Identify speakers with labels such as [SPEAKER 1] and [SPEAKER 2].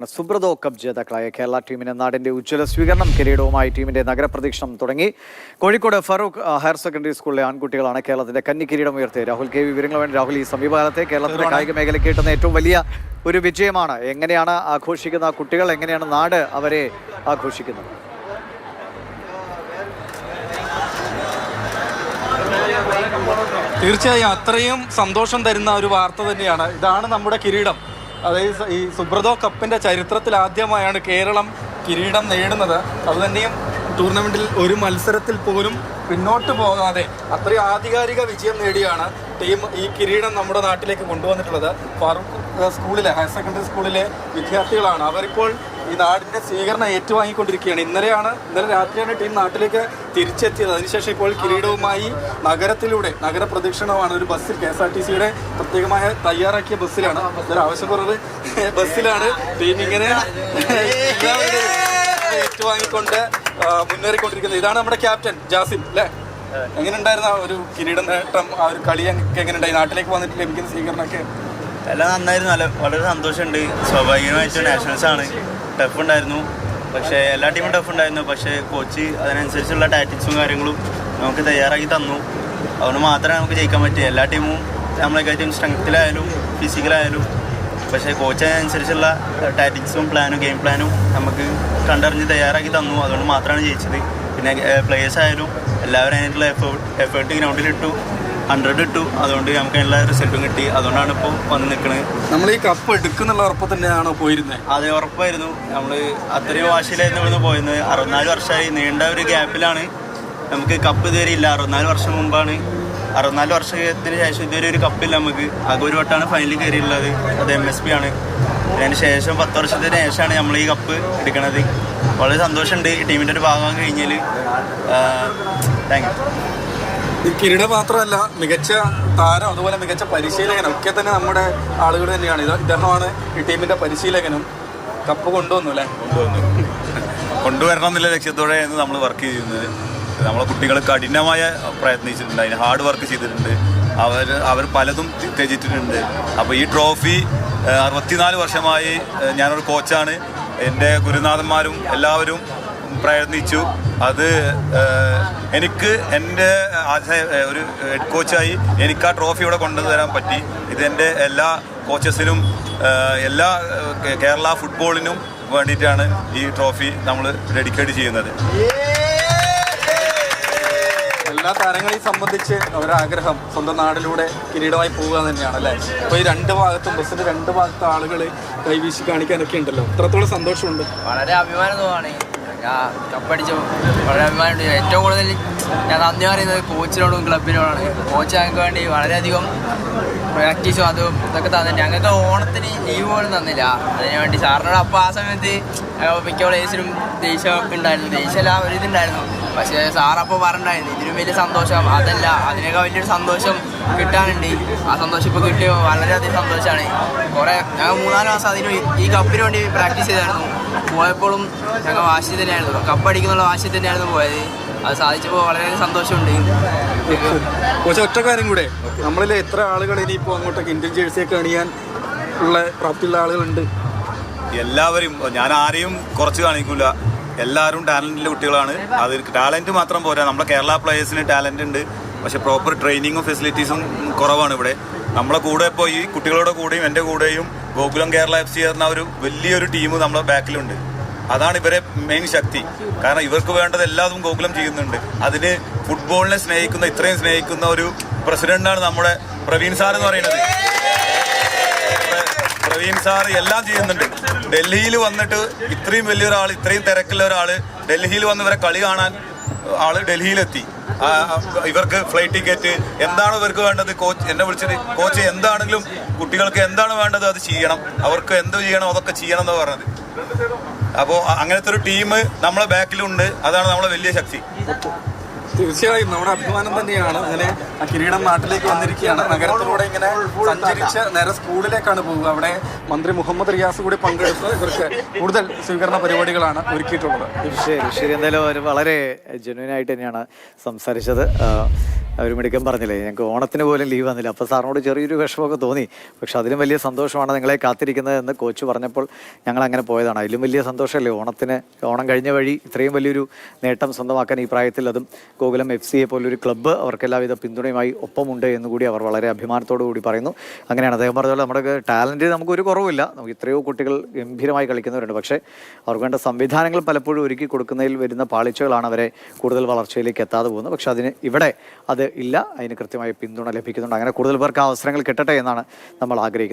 [SPEAKER 1] Subroto cup ജേതാക്കളായ കേരള ടീമിന് നാടിന്റെ ഉജ്ജ്വല സ്വീകരണം കിരീടവുമായി ടീമിന്റെ നഗരപ്രദക്ഷിണം തുടങ്ങി. കോഴിക്കോട് ഫറൂഖ് ഹയർ സെക്കൻഡറി സ്കൂളിലെ ആൺകുട്ടികളാണ് കേരളത്തിന്റെ കന്നി കിരീടം ഉയർത്തിയത്. രാഹുൽ കെ വി വിവരങ്ങൾ വേണ്ടി. രാഹുൽ, ഈ സമീപകാലത്തെ കേരളത്തിന്റെ കായിക മേഖലയ്ക്ക് കിട്ടുന്ന ഏറ്റവും വലിയ ഒരു വിജയമാണ്. എങ്ങനെയാണ് ആഘോഷിക്കുന്ന കുട്ടികൾ, എങ്ങനെയാണ് നാട് അവരെ ആഘോഷിക്കുന്നത്?
[SPEAKER 2] തീർച്ചയായും അത്രയും സന്തോഷം തരുന്ന ഒരു വാർത്ത തന്നെയാണ്. ഇതാണ് നമ്മുടെ കിരീടം. അതായത് ഈ സുബ്രതോ കപ്പിന്റെ ചരിത്രത്തിൽ ആദ്യമായാണ് കേരളം കിരീടം നേടുന്നത്. അതുതന്നെയും ടൂർണമെന്റിൽ ഒരു മത്സരത്തിൽ പോലും പിന്നോട്ട് പോകാതെ അത്രയും ആധികാരിക വിജയം നേടിയാണ് ടീം ഈ കിരീടം നമ്മുടെ നാട്ടിലേക്ക് കൊണ്ടുവന്നിട്ടുള്ളത്. ഫാറൂഖ് സ്കൂളിലെ ഹയർ സെക്കൻഡറി സ്കൂളിലെ വിദ്യാർത്ഥികളാണ്. അവരിപ്പോൾ ഈ നാടിൻ്റെ സ്വീകരണം ഏറ്റുവാങ്ങിക്കൊണ്ടിരിക്കുകയാണ്. ഇന്നലെ രാത്രിയാണ് ടീം നാട്ടിലേക്ക് തിരിച്ചെത്തിയത്. അതിനുശേഷം ഇപ്പോൾ കിരീടവുമായി നഗരപ്രദക്ഷിണമാണ്. ഒരു ബസ്സിൽ KSRTCയുടെ പ്രത്യേകമായ തയ്യാറാക്കിയ ബസ്സിലാണ്, ഇതൊരു ആവശ്യക്കുറവ് ബസ്സിലാണ് ടീം ഇങ്ങനെ ഏറ്റുവാങ്ങിക്കൊണ്ട് മുന്നേറിക്കൊണ്ടിരിക്കുന്നത്. ഇതാണ് നമ്മുടെ ക്യാപ്റ്റൻ ജാസിം അല്ലേ? എങ്ങനെ ഉണ്ടായിരുന്ന ഒരു കിരീട നേട്ടം, ആ ഒരു കളിയൊക്കെ എങ്ങനെ ഉണ്ടായി? നാട്ടിലേക്ക് വന്നിട്ട് ലഭിക്കുന്ന സ്വീകരണമൊക്കെ
[SPEAKER 3] എല്ലാം നന്നായിരുന്നു. വളരെ സന്തോഷമുണ്ട്. സ്വാഭാവികമായിട്ടും നാഷണൽസാണ്, ടഫ് ഉണ്ടായിരുന്നു. പക്ഷേ എല്ലാ ടീമും ടഫ് ഉണ്ടായിരുന്നു. പക്ഷേ കോച്ച് അതിനനുസരിച്ചുള്ള ടാക്ടിക്സും കാര്യങ്ങളും നമുക്ക് തയ്യാറാക്കി തന്നു. അതുകൊണ്ട് മാത്രമേ നമുക്ക് ജയിക്കാൻ പറ്റൂ. എല്ലാ ടീമും നമ്മളെക്കാട്ടും സ്ട്രെങ്ത്തിലായാലും ഫിസിക്കലായാലും. പക്ഷേ കോച്ച് അതിനനുസരിച്ചുള്ള ടാക്ടിക്സും ഗെയിം പ്ലാനും നമുക്ക് കണ്ടറിഞ്ഞ് തയ്യാറാക്കി തന്നു. അതുകൊണ്ട് മാത്രമാണ് ജയിച്ചത്. പിന്നെ പ്ലേയേഴ്സ് ആയാലും എല്ലാവരും അതിനുള്ള എഫേർട്ട് ഗ്രൗണ്ടിലിട്ടു, 100 ഇട്ടു. അതുകൊണ്ട് നമുക്ക് എല്ലാ റിസൾട്ടും കിട്ടി. അതുകൊണ്ടാണ് ഇപ്പോൾ വന്ന് നിൽക്കുന്നത്.
[SPEAKER 2] നമ്മൾ ഈ കപ്പ് എടുക്കുന്നുള്ള ഉറപ്പ് തന്നെയാണോ പോയിരുന്നത്?
[SPEAKER 3] അതെ, ഉറപ്പായിരുന്നു. നമ്മൾ അത്രയും വാശിയിലായിരുന്നു ഇവിടുന്ന് പോയിരുന്നത്. 64 വർഷമായി നീണ്ട ഒരു ഗ്യാപ്പിലാണ് നമുക്ക് കപ്പ് ഇതുവരെ ഇല്ല. 64 വർഷം മുമ്പാണ്. 64 വർഷത്തിന് ശേഷം ഇതുവരെ ഒരു കപ്പില്ല നമുക്ക്. ആകെ ഒരു വട്ടമാണ് ഫൈനലിൽ കയറിയിട്ടുള്ളത്. അത് MSP ആണ്. അതിന് ശേഷം 10 വർഷത്തിന് ശേഷമാണ് നമ്മൾ ഈ കപ്പ് എടുക്കുന്നത്. വളരെ സന്തോഷമുണ്ട് ഈ ടീമിൻ്റെ ഒരു ഭാഗം കഴിഞ്ഞാൽ. Thank you.
[SPEAKER 2] ഈ കിരീടം മാത്രമല്ല, മികച്ച താരം അതുപോലെ മികച്ച പരിശീലകനും ഒക്കെ തന്നെ നമ്മുടെ ആളുകൾ തന്നെയാണ്. ഇദ്ദേഹമാണ് ഈ ടീമിൻ്റെ പരിശീലകനും. കപ്പ് കൊണ്ടുവന്നു അല്ലേ?
[SPEAKER 4] കൊണ്ടുവരണം എന്നുള്ള ലക്ഷ്യത്തോടെയാണ് നമ്മൾ വർക്ക് ചെയ്യുന്നത്. നമ്മളെ കുട്ടികൾ കഠിനമായ പ്രയത്നിച്ചിട്ടുണ്ട്, അതിന് ഹാർഡ് വർക്ക് ചെയ്തിട്ടുണ്ട്. അവർ പലതും ത്യജിച്ചിട്ടുണ്ട്. അപ്പോൾ ഈ ട്രോഫി 64 വർഷമായി ഞാനൊരു കോച്ചാണ്. എൻ്റെ ഗുരുനാഥന്മാരും എല്ലാവരും പ്രയത്നിച്ചു. അത് എനിക്ക് എൻ്റെ ഒരു ഹെഡ് കോച്ചായി എനിക്ക് ആ ട്രോഫി ഇവിടെ കൊണ്ടുവരാൻ പറ്റി. ഇതെൻ്റെ എല്ലാ കോച്ചസിനും എല്ലാ കേരള ഫുട്ബോളിനും വേണ്ടിയിട്ടാണ് ഈ ട്രോഫി നമ്മൾ ഡെഡിക്കേറ്റ് ചെയ്യുന്നത്.
[SPEAKER 2] എല്ലാ താരങ്ങളെയും സംബന്ധിച്ച് ഒരാഗ്രഹം സ്വന്തം നാടിലൂടെ കിരീടമായി പോവുക തന്നെയാണ് അല്ലേ? അപ്പോൾ ഈ രണ്ട് ഭാഗത്തും ബസ്സിൻ്റെ രണ്ട് ഭാഗത്തും ആളുകൾ കൈവീശി കാണിക്കാനൊക്കെ ഉണ്ടല്ലോ. എത്രത്തോളം സന്തോഷമുണ്ട്?
[SPEAKER 5] വളരെ അഭിമാനം തോന്നുകയാണ്. കപ്പടിച്ചു വളരെ അഭിമാനമുണ്ട്. ഏറ്റവും കൂടുതൽ ഞാൻ നന്ദി പറയുന്നത് കോച്ചിനോടും ക്ലബിനോടാണ്. കോച്ച് ഞങ്ങൾക്ക് വേണ്ടി വളരെയധികം പ്രാക്ടീസും അതും ഇതൊക്കെ തന്നിട്ട് ഞങ്ങൾക്ക് ഓണത്തിന് ലീവ് പോലും തന്നില്ല. അതിനുവേണ്ടി സാറിനോട് അപ്പോൾ ആ സമയത്ത് മിക്ക പ്ലേസിലും ദേഷ്യം ഉണ്ടായിരുന്നു. ദേഷ്യമല്ല, ഒരു ഇതുണ്ടായിരുന്നു. പക്ഷേ സാറപ്പോൾ പറഞ്ഞിട്ടുണ്ടായിരുന്നു ഇതിനും വലിയ സന്തോഷം അതല്ല, അതിനേക്കാൾ വലിയൊരു സന്തോഷം കിട്ടാനുണ്ട്. ആ സന്തോഷം ഇപ്പോൾ കിട്ടിയോ വളരെയധികം സന്തോഷമാണ്. കുറേ ഞങ്ങൾ 3-4 മാസം അതിന് ഈ കപ്പിന് വേണ്ടി പ്രാക്ടീസ് ചെയ്തായിരുന്നു. പോയപ്പോഴും ഞങ്ങൾ വാശി തന്നെയായിരുന്നു, കപ്പടിക്കുന്നുള്ള വാശി തന്നെയായിരുന്നു പോയത്. അത് സാധിച്ചപ്പോൾ വളരെ സന്തോഷമുണ്ട്.
[SPEAKER 2] പക്ഷേ ഒറ്റ കാര്യം കൂടെ, നമ്മളിൽ എത്ര ആളുകൾ ഇനിയിപ്പോൾ അങ്ങോട്ടൊക്കെ ഇന്ത്യൻ ജേഴ്സിയൊക്കെ അണിയാൻ ഉള്ള പ്രാപ്തിയുള്ള ആളുകളുണ്ട്?
[SPEAKER 4] എല്ലാവരും, ഞാൻ ആരെയും കുറച്ച് കാണിക്കില്ല. എല്ലാവരും ടാലൻറ്റിൻ്റെ കുട്ടികളാണ്. അത് ടാലൻറ്റ് മാത്രം പോരാ, നമ്മുടെ കേരള പ്ലേയേഴ്സിന് ടാലൻ്റ് ഉണ്ട്. പക്ഷേ പ്രോപ്പർ ട്രെയിനിങ്ങും ഫെസിലിറ്റീസും കുറവാണ് ഇവിടെ. നമ്മളെ കൂടെ ഇപ്പോൾ ഈ കുട്ടികളുടെ കൂടെയും എൻ്റെ കൂടെയും ഗോകുലം കേരള FC എന്ന ഒരു വലിയൊരു ടീം നമ്മുടെ ബാക്കിലുണ്ട്. അതാണ് ഇവരെ മെയിൻ ശക്തി. കാരണം ഇവർക്ക് വേണ്ടത് എല്ലാതും ഗോകുലം ചെയ്യുന്നുണ്ട്. അതിന് ഫുട്ബോളിനെ ഇത്രയും സ്നേഹിക്കുന്ന ഒരു പ്രസിഡന്റാണ് നമ്മുടെ പ്രവീൺ സാർ എന്ന് പറയുന്നത്. പ്രവീൺ സാർ എല്ലാം ചെയ്യുന്നുണ്ട്. ഡൽഹിയിൽ വന്നിട്ട് ഇത്രയും വലിയൊരാൾ, ഇത്രയും തിരക്കുള്ള ഒരാൾ ഡൽഹിയിൽ വന്ന് ഇവരെ കളി കാണാൻ ഡൽഹിയിലെത്തി. ഇവർക്ക് ഫ്ലൈറ്റ് ടിക്കറ്റ് എന്താണ് ഇവർക്ക് വേണ്ടത്, കോച്ച് എന്നെ വിളിച്ചിട്ട് കോച്ച് എന്താണെങ്കിലും കുട്ടികൾക്ക് എന്താണ് വേണ്ടത് അത് ചെയ്യണം, അവർക്ക് എന്ത് ചെയ്യണം അതൊക്കെ ചെയ്യണം എന്ന് പറഞ്ഞത്. അപ്പോൾ അങ്ങനത്തെ ഒരു ടീം നമ്മളെ ബാക്കിലുണ്ട്. അതാണ് നമ്മളെ വലിയ ശക്തി.
[SPEAKER 2] തീർച്ചയായും നമ്മുടെ അഭിമാനം തന്നെയാണ്. അങ്ങനെ ആ കിരീടം നാട്ടിലേക്ക് വന്നിരിക്കുകയാണ്. നഗരത്തിലൂടെ ഇങ്ങനെ സഞ്ചരിച്ച് നേരെ സ്കൂളിലേക്കാണ് പോവുക. അവിടെ മന്ത്രി മുഹമ്മദ് റിയാസ് കൂടി പങ്കെടുത്ത് ഇവർക്ക് കൂടുതൽ സ്വീകരണ പരിപാടികളാണ് ഒരുക്കിയിട്ടുള്ളത്.
[SPEAKER 1] ശരി, എന്തായാലും ഒരു വളരെ ജെന്യുവനായിട്ട് തന്നെയാണ് സംസാരിച്ചത്. ഒരു മിടുക്കൻ പറഞ്ഞില്ലേ, ഞങ്ങൾക്ക് ഓണത്തിന് പോലും ലീവ് വന്നില്ല. അപ്പോൾ സാറിനോട് ചെറിയൊരു വിഷമമൊക്കെ തോന്നി. പക്ഷെ അതിലും വലിയ സന്തോഷമാണ് നിങ്ങളെ കാത്തിരിക്കുന്നത് എന്ന് കോച്ച് പറഞ്ഞപ്പോൾ ഞങ്ങൾ അങ്ങനെ പോയതാണ്. അതിലും വലിയ സന്തോഷമല്ലേ ഓണം കഴിഞ്ഞ വഴി ഇത്രയും വലിയൊരു നേട്ടം സ്വന്തമാക്കാൻ ഈ പ്രായത്തിൽ, അതും ഗോകുലം FC പോലൊരു ക്ലബ്ബ് അവർക്ക് എല്ലാവിധ പിന്തുണയുമായി ഒപ്പമുണ്ട് എന്നുകൂടി അവർ വളരെ അഭിമാനത്തോടു കൂടി പറയുന്നു. അങ്ങനെയാണ് അദ്ദേഹം പറഞ്ഞത്. നമ്മുടെ ടാലൻറ്റ് നമുക്കൊരു കുറവില്ല, നമുക്ക് എത്രയോ കുട്ടികൾ ഗംഭീരമായി കളിക്കുന്നവരുണ്ട്. പക്ഷേ അവർക്ക് വേണ്ട സംവിധാനങ്ങൾ പലപ്പോഴും ഒരുക്കി കൊടുക്കുന്നതിൽ വരുന്ന പാളിച്ചകളാണ് അവരെ കൂടുതൽ വളർച്ചയിലേക്ക് എത്താതെ പോകുന്നത്. പക്ഷെ അതിന് ഇവിടെ അത് ഇല്ല, അതിന് കൃത്യമായ പിന്തുണ ലഭിക്കുന്നുണ്ട്. അങ്ങനെ കൂടുതൽ പേർക്ക് അവസരങ്ങൾ കിട്ടട്ടെ എന്നാണ് നമ്മൾ ആഗ്രഹിക്കുന്നത്.